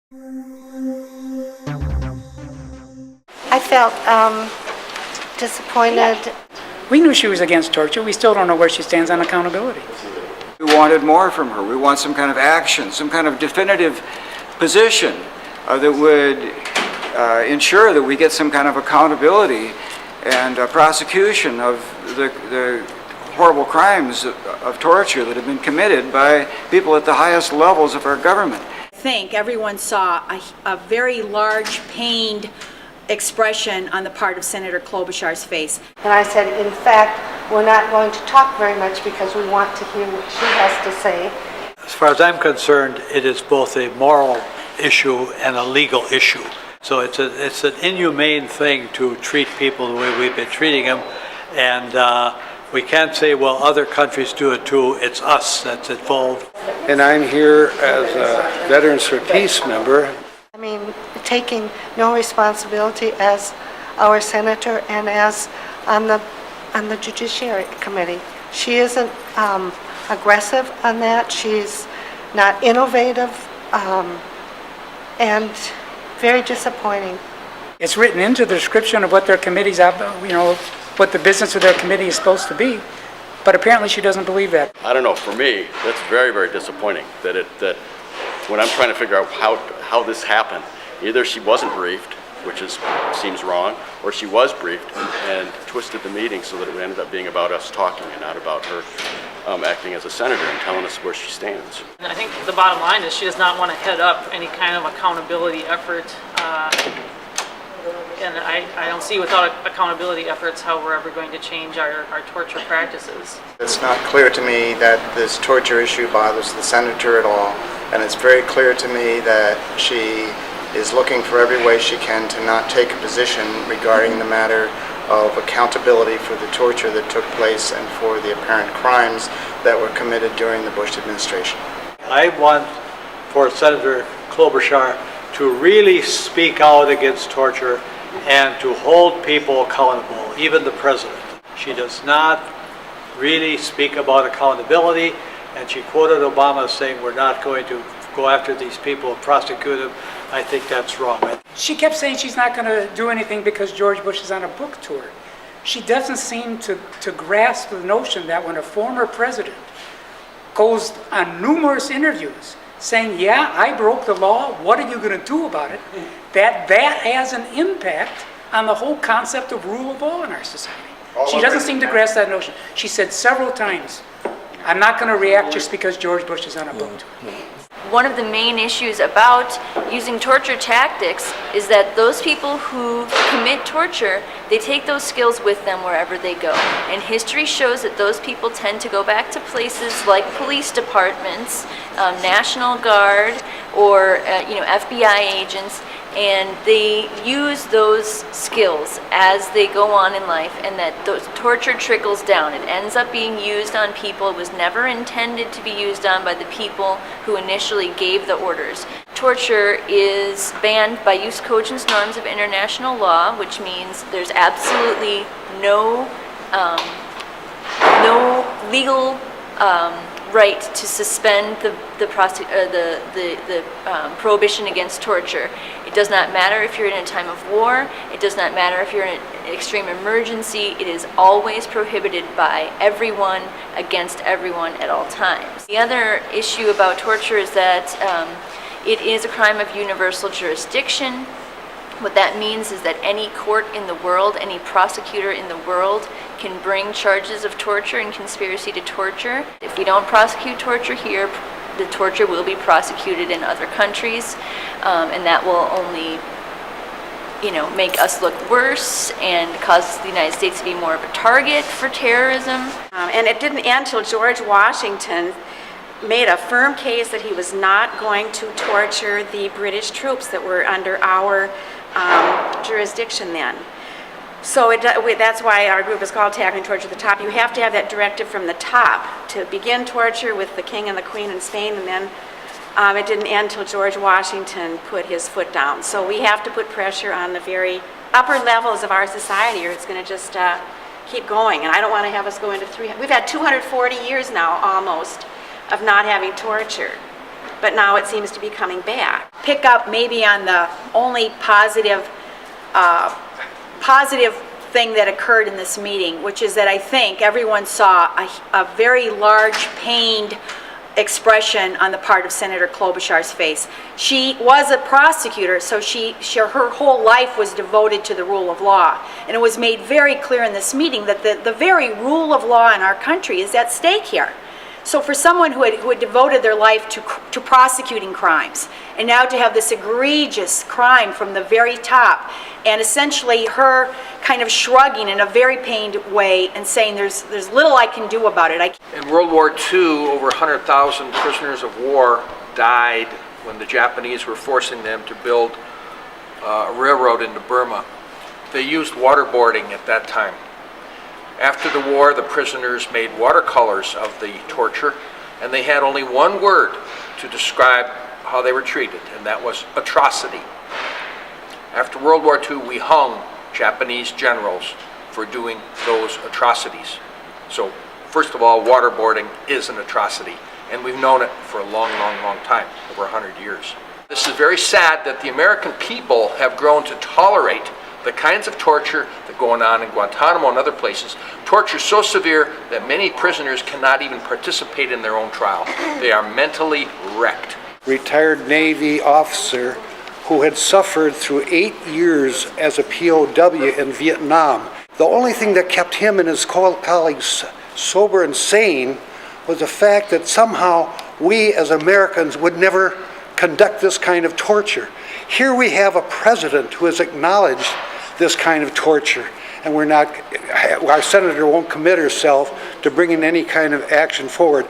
I felt disappointed. We knew she was against torture. We still don't know where she stands on accountability. We wanted more from her. We want some kind of action, some kind of definitive position that would ensure that we get some kind of accountability and prosecution of the horrible crimes of torture that have been committed by people at the highest levels of our government. I think everyone saw a very large, pained expression on the part of Senator Klobuchar's face. And I said, in fact, we're not going to talk very much because we want to hear what she has to say. As far as I'm concerned, it is both a moral issue and a legal issue. So it's an inhumane thing to treat people the way we've been treating them. And we can't say, well, other countries do it too. It's us that's involved. And I'm here as a Veterans for Peace member. I mean, taking no responsibility as our senator and as on the Judiciary Committee. She isn't aggressive on that. She's not innovative, and very disappointing. It's written into the description of what their committee's, what the business of their committee is supposed to be. But apparently she doesn't believe that. I don't know, for me, that's very, very disappointing that when I'm trying to figure out how this happened, either she wasn't briefed, which seems wrong, or she was briefed and twisted the meeting so that it ended up being about us talking and not about her acting as a senator and telling us where she stands. I think the bottom line is she does not want to head up any kind of accountability effort. And I don't see without accountability efforts how we're ever going to change our torture practices. It's not clear to me that this torture issue bothers the senator at all, and it's very clear to me that she is looking for every way she can to not take a position regarding the matter of accountability for the torture that took place and for the apparent crimes that were committed during the Bush administration. I want for Senator Klobuchar to really speak out against torture and to hold people accountable, even the president. She does not really speak about accountability, and she quoted Obama saying we're not going to go after these people and prosecute them. I think that's wrong. She kept saying she's not going to do anything because George Bush is on a book tour. She doesn't seem to grasp the notion that when a former president goes on numerous interviews saying, yeah, I broke the law, what are you going to do about it? That has an impact on the whole concept of rule of law in our society. She doesn't seem to grasp that notion. She said several times, I'm not going to react just because George Bush is on a book tour. One of the main issues about using torture tactics is that those people who commit torture, they take those skills with them wherever they go. And history shows that those people tend to go back to places like police departments, National Guard, or FBI agents, and they use those skills as they go on in life, and that those torture trickles down. It ends up being used on people. It was never intended to be used on by the people who initially gave the orders. Torture is banned by jus cogens norms of international law, which means there's absolutely no legal right to suspend the prohibition against torture. It does not matter if you're in a time of war. It does not matter if you're in an extreme emergency. It is always prohibited by everyone against everyone at all times. The other issue about torture is that it is a crime of universal jurisdiction. What that means is that any court in the world, any prosecutor in the world can bring charges of torture and conspiracy to torture. If we don't prosecute torture here, the torture will be prosecuted in other countries, and that will only make us look worse and cause the United States to be more of a target for terrorism. And it didn't end until George Washington made a firm case that he was not going to torture the British troops that were under our jurisdiction then. So that's why our group is called Tackling Torture at the Top. You have to have that directive from the top to begin torture with the King and the Queen in Spain, and then it didn't end until George Washington put his foot down. So we have to put pressure on the very upper levels of our society, or it's going to just keep going. And I don't want to have us go into we've had 240 years now almost of not having torture. but now it seems to be coming back. Pick up maybe on the only positive thing that occurred in this meeting, which is that I think everyone saw a very large, pained expression on the part of Senator Klobuchar's face. She was a prosecutor, so her whole life was devoted to the rule of law. And it was made very clear in this meeting that the very rule of law in our country is at stake here. So for someone who had devoted their life to prosecuting crimes, and now to have this egregious crime from the very top, and essentially her kind of shrugging in a very pained way and saying there's little I can do about it. In World War II, over 100,000 prisoners of war died when the Japanese were forcing them to build a railroad into Burma. They used waterboarding at that time. After the war, the prisoners made watercolors of the torture, and they had only one word to describe how they were treated, and that was atrocity. After World War II, we hung Japanese generals for doing those atrocities. So, first of all, waterboarding is an atrocity, and we've known it for a long, long, long time, over 100 years. This is very sad that the American people have grown to tolerate the kinds of torture that go on in Guantanamo and other places. Torture so severe that many prisoners cannot even participate in their own trial. They are mentally wrecked. Retired Navy officer who had suffered through 8 years as a POW in Vietnam. The only thing that kept him and his colleagues sober and sane was the fact that somehow we as Americans would never conduct this kind of torture. Here we have a president who has acknowledged this kind of torture, and our senator won't commit herself to bringing any kind of action forward.